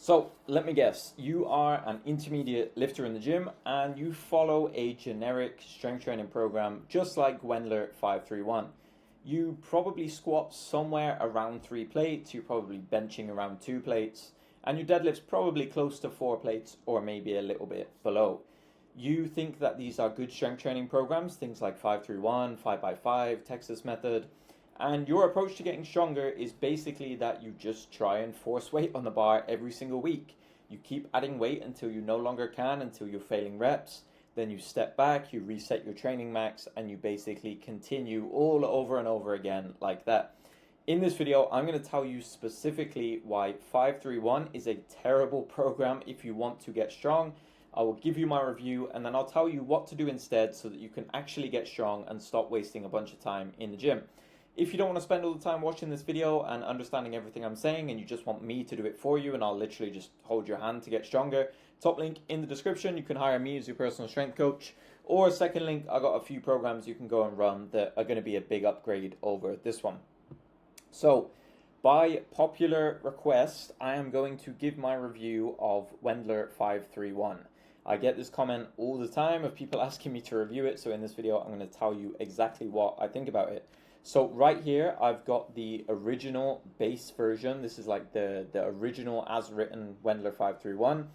So let me guess, you are an intermediate lifter in the gym and you follow a generic strength training program just like Wendler 531. You probably squat somewhere around 3 plates, you're probably benching around 2 plates, and your deadlift's probably close to 4 plates or maybe a little bit below. You think that these are good strength training programs, things like 531, 5x5, Texas method, and your approach to getting stronger is basically that you just try and force weight on the bar every single week. You keep adding weight until you no longer can, until you're failing reps. Then you step back, you reset your training max, and you basically continue all over and over again like that. In this video, I'm going to tell you specifically why 531 is a terrible program if you want to get strong. I will give you my review, and then I'll tell you what to do instead so that you can actually get strong and stop wasting a bunch of time in the gym. If you don't want to spend all the time watching this video and understanding everything I'm saying and you just want me to do it for you and I'll literally just hold your hand to get stronger, top link in the description. You can hire me as your personal strength coach. Or second link, I got a few programs you can go and run that are going to be a big upgrade over this one. So, by popular request, I am going to give my review of Wendler 531. I get this comment all the time of people asking me to review it, so in this video I'm going to tell you exactly what I think about it. So right here, I've got the original base version. This is like the original as written Wendler 531.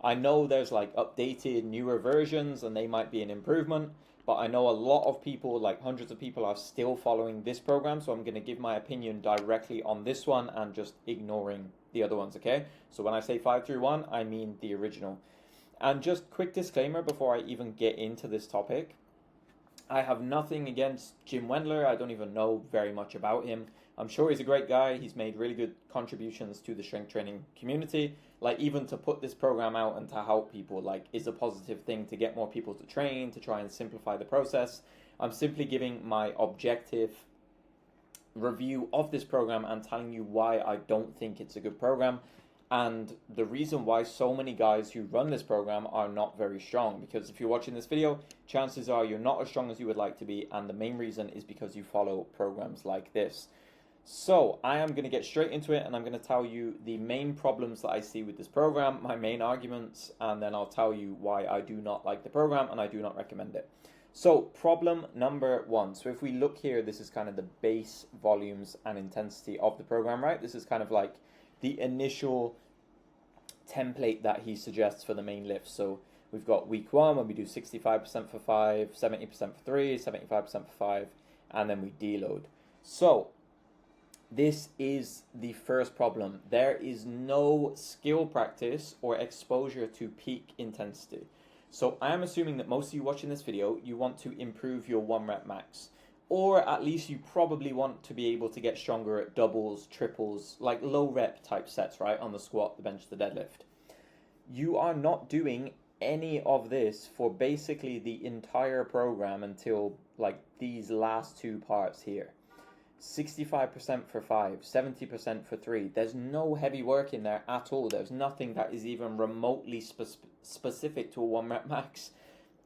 I know there's like updated, newer versions and they might be an improvement, but I know a lot of people, like hundreds of people, are still following this program. So I'm going to give my opinion directly on this one and just ignoring the other ones, okay? So when I say 531, I mean the original. And just quick disclaimer before I even get into this topic. I have nothing against Jim Wendler. I don't even know very much about him. I'm sure he's a great guy. He's made really good contributions to the strength training community. Like, even to put this program out and to help people, like, is a positive thing to get more people to train, to try and simplify the process. I'm simply giving my objective review of this program and telling you why I don't think it's a good program. And the reason why so many guys who run this program are not very strong, because if you're watching this video, chances are you're not as strong as you would like to be, and the main reason is because you follow programs like this. So I am going to get straight into it, and I'm going to tell you the main problems that I see with this program, my main arguments, and then I'll tell you why I do not like the program and I do not recommend it. So problem number 1. So if we look here, this is kind of the base volumes and intensity of the program, right? This is kind of like the initial template that he suggests for the main lift. So we've got week 1 when we do 65% for 5, 70% for 3, 75% for 5, and then we deload. So this is the first problem. There is no skill practice or exposure to peak intensity. So I am assuming that most of you watching this video, you want to improve your 1 rep max. Or at least you probably want to be able to get stronger at doubles, triples, like low rep type sets, right? On the squat, the bench, the deadlift. You are not doing any of this for basically the entire program until like these last 2 parts here. 65% for 5, 70% for 3. There's no heavy work in there at all. There's nothing that is even remotely specific to a 1 rep max.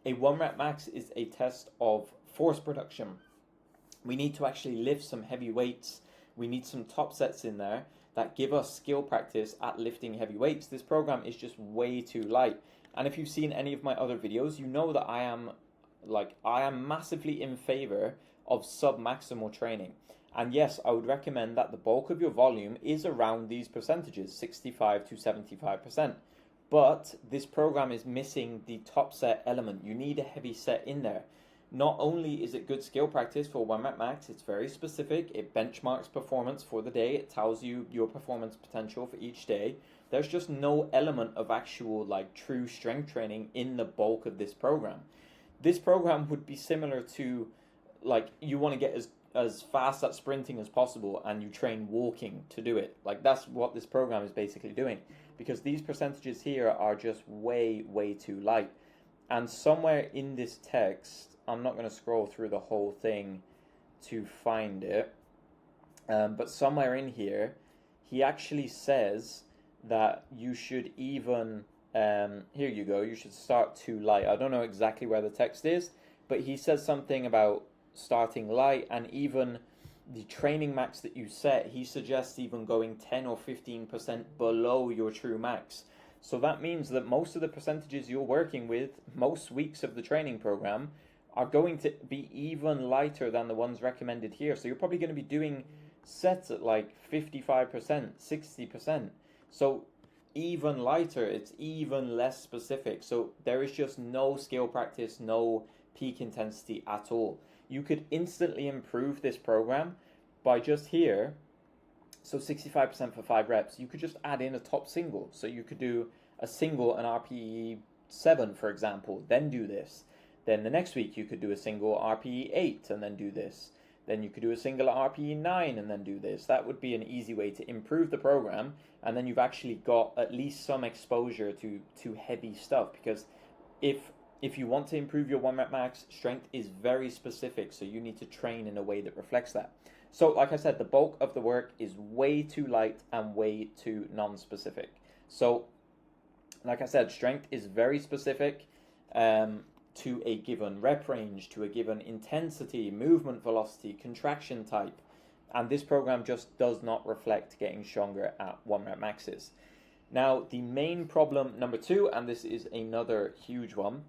A 1 rep max is a test of force production. We need to actually lift some heavy weights. We need some top sets in there that give us skill practice at lifting heavy weights. This program is just way too light. And if you've seen any of my other videos, you know that I am massively in favor of sub-maximal training. And yes, I would recommend that the bulk of your volume is around these percentages, 65 to 75%. But this program is missing the top set element. You need a heavy set in there. Not only is it good skill practice for 1 rep max, it's very specific. It benchmarks performance for the day. It tells you your performance potential for each day. There's just no element of actual like true strength training in the bulk of this program. This program would be similar to like you want to get as fast at sprinting as possible and you train walking to do it. Like that's what this program is basically doing, because these percentages here are just way too light. And somewhere in this text, I'm not going to scroll through the whole thing to find it, but somewhere in here, he actually says that you should even, here you go, you should start too light. I don't know exactly where the text is, but he says something about starting light and even the training max that you set, he suggests even going 10 or 15% below your true max. So that means that most of the percentages you're working with, most weeks of the training program, are going to be even lighter than the ones recommended here. So you're probably going to be doing sets at like 55%, 60%. So even lighter, it's even less specific. So there is just no skill practice, no peak intensity at all. You could instantly improve this program by just here. So 65% for 5 reps, you could just add in a top single. So you could do a single, an RPE 7, for example, then do this. Then the next week you could do a single RPE 8 and then do this. Then you could do a single RPE 9 and then do this. That would be an easy way to improve the program, and then you've actually got at least some exposure to heavy stuff. Because if you want to improve your 1 rep max, strength is very specific, so you need to train in a way that reflects that. So like I said, the bulk of the work is way too light and way too non-specific. So like I said, strength is very specific to a given rep range, to a given intensity, movement velocity, contraction type. And this program just does not reflect getting stronger at 1 rep maxes. Now, the main problem number 2, and this is another huge one,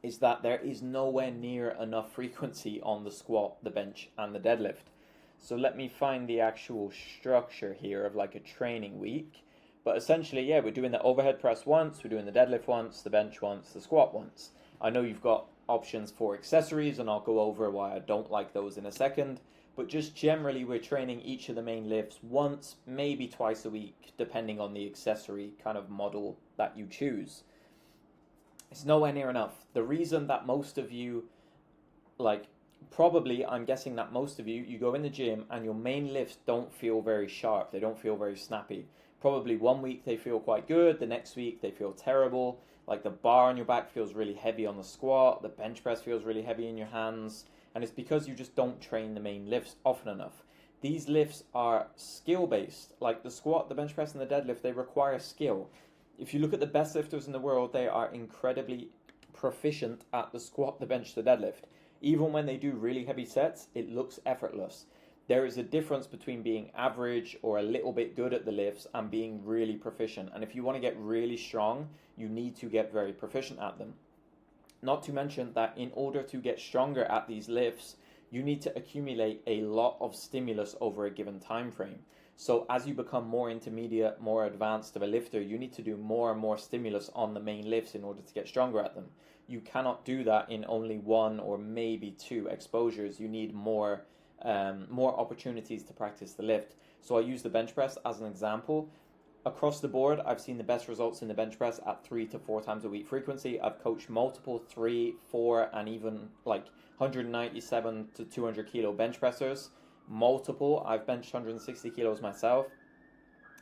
is that there is nowhere near enough frequency on the squat, the bench, and the deadlift. So let me find the actual structure here of like a training week. But essentially, yeah, we're doing the overhead press once, we're doing the deadlift once, the bench once, the squat once. I know you've got options for accessories, and I'll go over why I don't like those in a second. But just generally, we're training each of the main lifts once, maybe twice a week, depending on the accessory kind of model that you choose. It's nowhere near enough. The reason that most of you, probably, I'm guessing that most of you go in the gym and your main lifts don't feel very sharp. They don't feel very snappy. Probably 1 week they feel quite good. The next week they feel terrible. Like the bar on your back feels really heavy on the squat. The bench press feels really heavy in your hands. And it's because you just don't train the main lifts often enough. These lifts are skill-based. Like the squat, the bench press, and the deadlift, they require skill. If you look at the best lifters in the world, they are incredibly proficient at the squat, the bench, the deadlift. Even when they do really heavy sets, it looks effortless. There is a difference between being average or a little bit good at the lifts and being really proficient. And if you want to get really strong, you need to get very proficient at them. Not to mention that in order to get stronger at these lifts, you need to accumulate a lot of stimulus over a given time frame. So as you become more intermediate, more advanced of a lifter, you need to do more and more stimulus on the main lifts in order to get stronger at them. You cannot do that in only 1 or maybe 2 exposures. You need more opportunities to practice the lift. So I use the bench press as an example. Across the board, I've seen the best results in the bench press at 3 to 4 times a week frequency. I've coached multiple 3, 4, and even like 197 to 200 kilo bench pressers. Multiple. I've benched 160 kilos myself,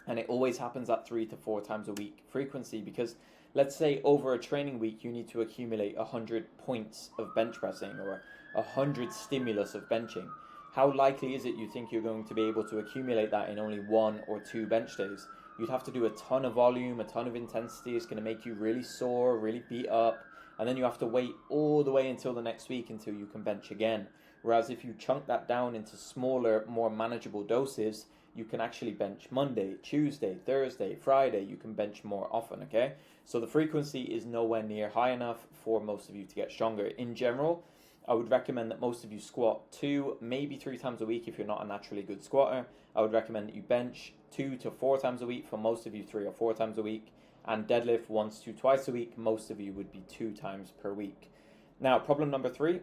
and it always happens at 3 to 4 times a week frequency, because let's say over a training week you need to accumulate 100 points of bench pressing or 100 stimulus of benching. How likely is it you think you're going to be able to accumulate that in only 1 or 2 bench days? You'd have to do a ton of volume, a ton of intensity. It's going to make you really sore, really beat up, and then you have to wait all the way until the next week until you can bench again. Whereas if you chunk that down into smaller, more manageable doses, you can actually bench Monday, Tuesday, Thursday, Friday. You can bench more often, okay? So the frequency is nowhere near high enough for most of you to get stronger. In general, I would recommend that most of you squat 2, maybe 3 times a week if you're not a naturally good squatter. I would recommend that you bench 2 to 4 times a week, for most of you 3 or 4 times a week, and deadlift 1 to 2 twice a week. Most of you would be 2 times per week. Now, problem number 3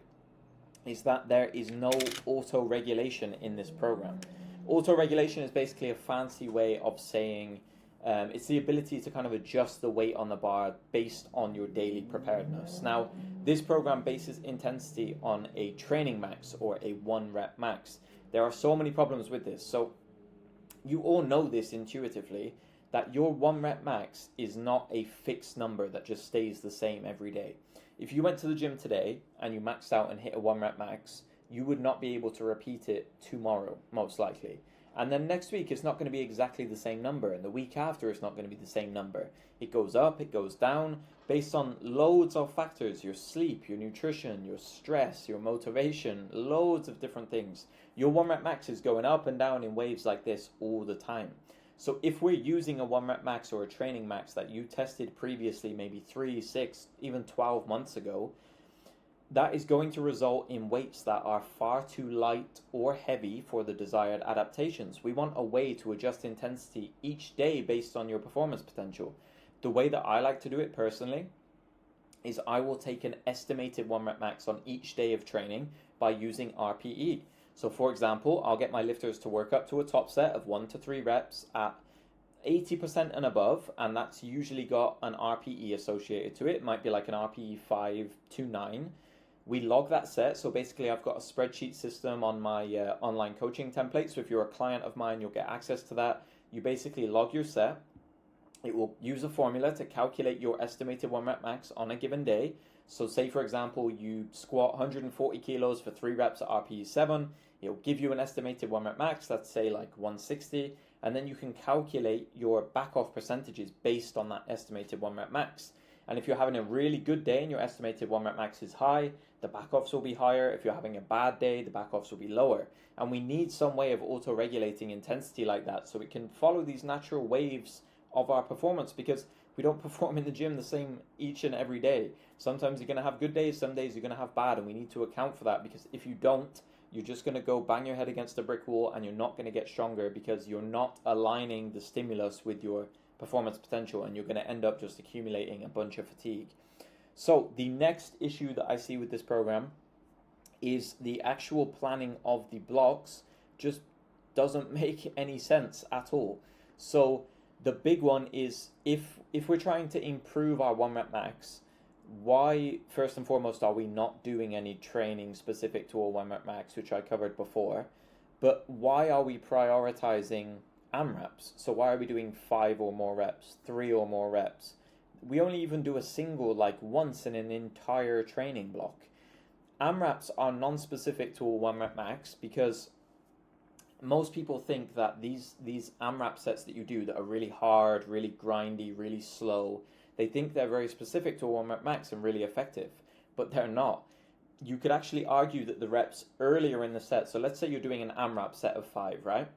is that there is no auto-regulation in this program. Auto-regulation is basically a fancy way of saying it's the ability to kind of adjust the weight on the bar based on your daily preparedness. Now, this program bases intensity on a training max or a 1 rep max. There are so many problems with this. So you all know this intuitively, that your 1 rep max is not a fixed number that just stays the same every day. If you went to the gym today and you maxed out and hit a 1 rep max, you would not be able to repeat it tomorrow, most likely. And then next week it's not going to be exactly the same number, and the week after it's not going to be the same number. It goes up, it goes down, based on loads of factors: your sleep, your nutrition, your stress, your motivation, loads of different things. Your 1 rep max is going up and down in waves like this all the time. So if we're using a 1 rep max or a training max that you tested previously, maybe 3, 6, even 12 months ago, that is going to result in weights that are far too light or heavy for the desired adaptations. We want a way to adjust intensity each day based on your performance potential. The way that I like to do it personally is I will take an estimated 1 rep max on each day of training by using RPE. So for example, I'll get my lifters to work up to a top set of 1 to 3 reps at 80% and above, and that's usually got an RPE associated to it. It might be like an RPE 5 to 9. We log that set. So basically I've got a spreadsheet system on my online coaching template. So if you're a client of mine, you'll get access to that. You basically log your set. It will use a formula to calculate your estimated 1 rep max on a given day. So say for example, you squat 140 kilos for 3 reps at RPE 7. It'll give you an estimated 1 rep max, let's say like 160. And then you can calculate your back off percentages based on that estimated 1 rep max. And if you're having a really good day and your estimated 1 rep max is high, the back offs will be higher. If you're having a bad day, the back offs will be lower. And we need some way of auto-regulating intensity like that so we can follow these natural waves of our performance, because we don't perform in the gym the same each and every day. Sometimes you're going to have good days, some days you're going to have bad, and we need to account for that, because if you don't, you're just going to go bang your head against a brick wall and you're not going to get stronger because you're not aligning the stimulus with your performance potential, and you're going to end up just accumulating a bunch of fatigue. So the next issue that I see with this program is the actual planning of the blocks just doesn't make any sense at all. So the big one is if we're trying to improve our 1 rep max, why first and foremost are we not doing any training specific to a 1 rep max, which I covered before, but why are we prioritizing AMRAPs? So why are we doing 5 or more reps, 3 or more reps? We only even do a single like once in an entire training block. AMRAPs are non-specific to a 1 rep max because most people think that these AMRAP sets that you do that are really hard, really grindy, really slow, they think they're very specific to a 1 rep max and really effective, but they're not. You could actually argue that the reps earlier in the set, so let's say you're doing an AMRAP set of 5, right?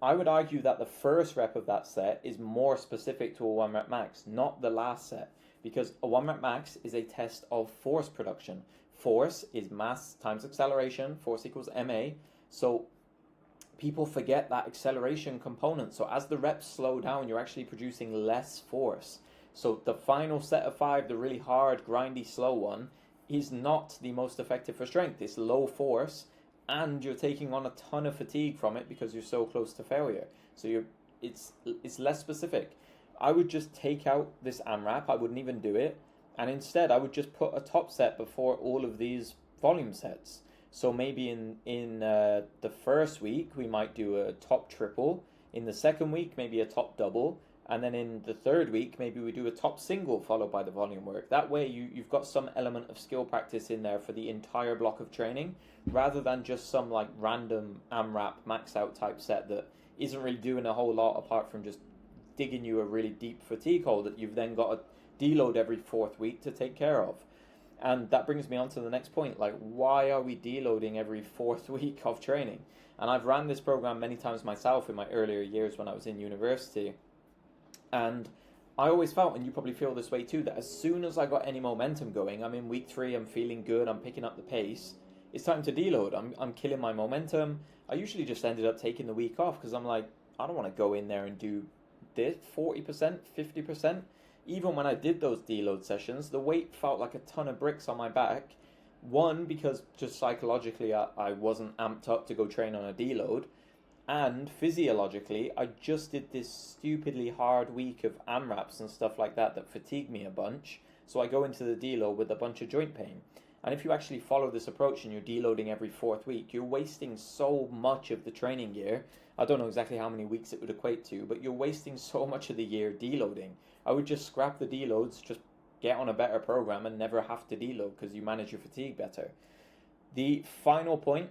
I would argue that the first rep of that set is more specific to a 1 rep max, not the last set, because a 1 rep max is a test of force production. Force is mass times acceleration, force equals ma, so people forget that acceleration component. So as the reps slow down, you're actually producing less force. So the final set of 5, the really hard, grindy, slow one, is not the most effective for strength. It's low force, and you're taking on a ton of fatigue from it because you're so close to failure. So it's less specific. I would just take out this AMRAP. I wouldn't even do it. And instead, I would just put a top set before all of these volume sets. So maybe in the first week, we might do a top triple. In the second week, maybe a top double. And then in the third week, maybe we do a top single followed by the volume work. That way, you've got some element of skill practice in there for the entire block of training, rather than just some like random AMRAP max out type set that isn't really doing a whole lot apart from just digging you a really deep fatigue hole that you've then got to deload every 4th week to take care of. And that brings me on to the next point, like why are we deloading every 4th week of training? And I've ran this program many times myself in my earlier years when I was in university. And I always felt, and you probably feel this way too, that as soon as I got any momentum going, I'm in week 3, I'm feeling good, I'm picking up the pace, it's time to deload. I'm killing my momentum. I usually just ended up taking the week off because I'm like, I don't want to go in there and do this 40%, 50%. Even when I did those deload sessions, the weight felt like a ton of bricks on my back. One, because just psychologically I wasn't amped up to go train on a deload. And physiologically, I just did this stupidly hard week of AMRAPs and stuff like that fatigued me a bunch. So I go into the deload with a bunch of joint pain. And if you actually follow this approach and you're deloading every 4th week, you're wasting so much of the training year. I don't know exactly how many weeks it would equate to, but you're wasting so much of the year deloading. I would just scrap the deloads, just get on a better program and never have to deload because you manage your fatigue better. The final point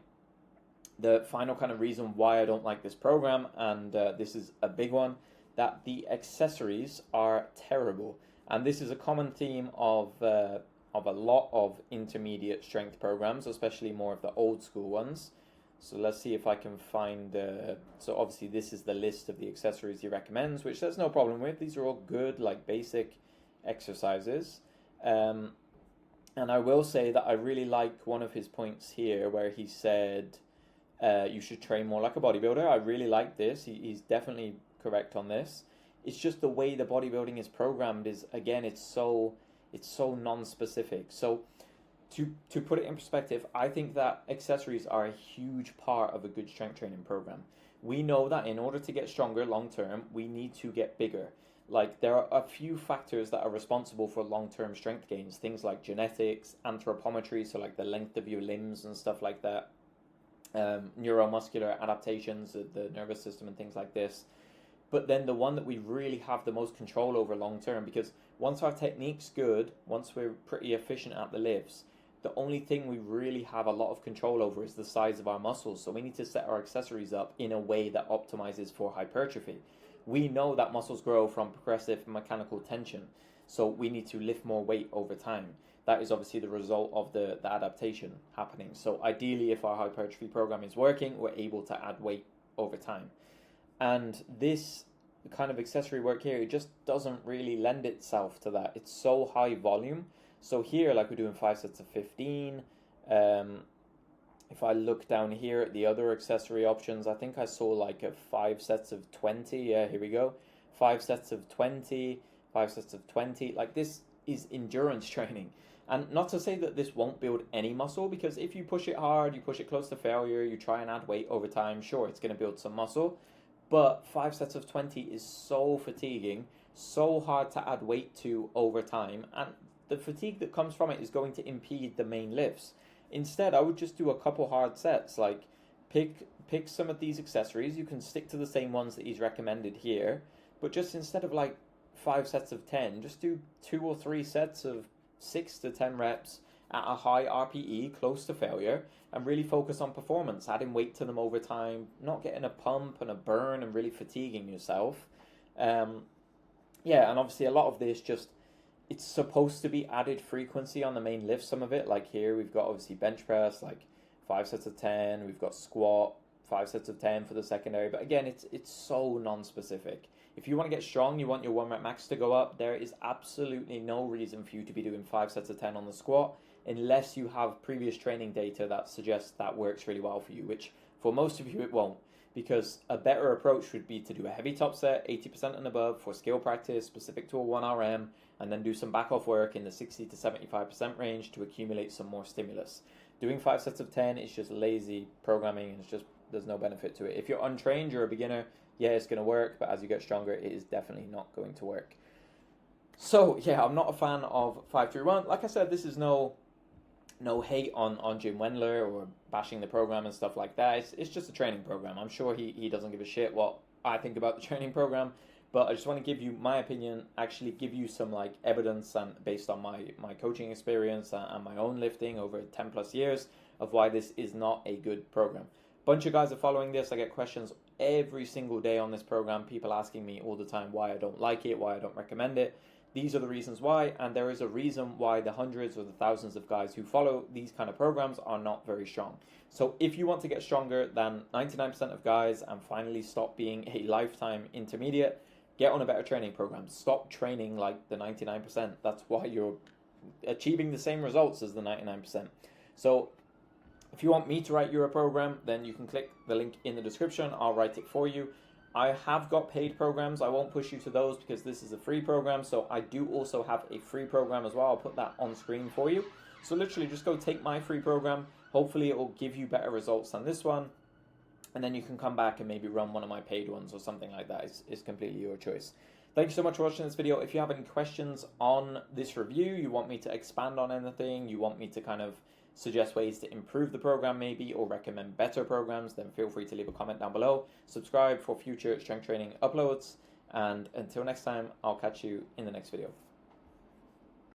The final kind of reason why I don't like this program, and this is a big one, that the accessories are terrible. And this is a common theme of a lot of intermediate strength programs, especially more of the old school ones. So let's see if I can find, so obviously this is the list of the accessories he recommends, which there's no problem with. These are all good, like basic exercises. And I will say that I really like one of his points here where he said you should train more like a bodybuilder. I really like this. He's definitely correct on this. It's just the way the bodybuilding is programmed is, again, it's so non-specific. So to put it in perspective, I think that accessories are a huge part of a good strength training program. We know that in order to get stronger long term, we need to get bigger. Like, there are a few factors that are responsible for long-term strength gains, things like genetics, anthropometry, so like the length of your limbs and stuff like that, neuromuscular adaptations of the nervous system and things like this. But then the one that we really have the most control over long term, because once our technique's good, once we're pretty efficient at the lifts, the only thing we really have a lot of control over is the size of our muscles. So we need to set our accessories up in a way that optimizes for hypertrophy. We know that muscles grow from progressive mechanical tension, so we need to lift more weight over time. That is obviously the result of the adaptation happening. So ideally, if our hypertrophy program is working, we're able to add weight over time. And this kind of accessory work here, it just doesn't really lend itself to that. It's so high volume. So here, like, we're doing 5 sets of 15. If I look down here at the other accessory options, I think I saw like a 5 sets of 20. Yeah, here we go. 5 sets of 20, 5 sets of 20. Like, this is endurance training. And not to say that this won't build any muscle, because if you push it hard, you push it close to failure, you try and add weight over time, sure, it's going to build some muscle. But 5 sets of 20 is so fatiguing, so hard to add weight to over time, and the fatigue that comes from it is going to impede the main lifts. Instead, I would just do a couple hard sets, like pick some of these accessories. You can stick to the same ones that he's recommended here, but just instead of like 5 sets of 10, just do 2 or 3 sets of 6 to 10 reps at a high RPE, close to failure, and really focus on performance, adding weight to them over time, not getting a pump and a burn and really fatiguing yourself. And obviously a lot of this just, it's supposed to be added frequency on the main lift, some of it. Like here, we've got obviously bench press, like 5 sets of 10. We've got squat, 5 sets of 10 for the secondary. But again, it's so non-specific. If you want to get strong, you want your 1 rep max to go up, there is absolutely no reason for you to be doing 5 sets of 10 on the squat, unless you have previous training data that suggests that works really well for you, which for most of you it won't. Because a better approach would be to do a heavy top set, 80% and above, for skill practice specific to a 1RM, and then do some back off work in the 60 to 75% range to accumulate some more stimulus. Doing 5 sets of 10 is just lazy programming, and it's just, there's no benefit to it. If you're untrained, you're a beginner, yeah, it's going to work, but as you get stronger, it is definitely not going to work. So, yeah, I'm not a fan of 531. Like I said, this is no hate on Jim Wendler or bashing the program and stuff like that. It's just a training program. I'm sure he doesn't give a shit what I think about the training program, but I just want to give you my opinion, actually give you some like evidence and based on my coaching experience and my own lifting over 10 plus years of why this is not a good program. Bunch of guys are following this. I get questions every single day on this program, people asking me all the time why I don't like it, why I don't recommend it. These are the reasons why, and there is a reason why the hundreds or the thousands of guys who follow these kind of programs are not very strong. So if you want to get stronger than 99% of guys and finally stop being a lifetime intermediate, get on a better training program. Stop training like the 99%. That's why you're achieving the same results as the 99%. So if you want me to write you a program, then you can click the link in the description. I'll write it for you. I have got paid programs. I won't push you to those because this is a free program. So I do also have a free program as well. I'll put that on screen for you. So literally just go take my free program. Hopefully it will give you better results than this one. And then you can come back and maybe run one of my paid ones or something like that. It's completely your choice. Thank you so much for watching this video. If you have any questions on this review, you want me to expand on anything, you want me to kind of suggest ways to improve the program maybe, or recommend better programs, then feel free to leave a comment down below. Subscribe for future strength training uploads. And until next time, I'll catch you in the next video.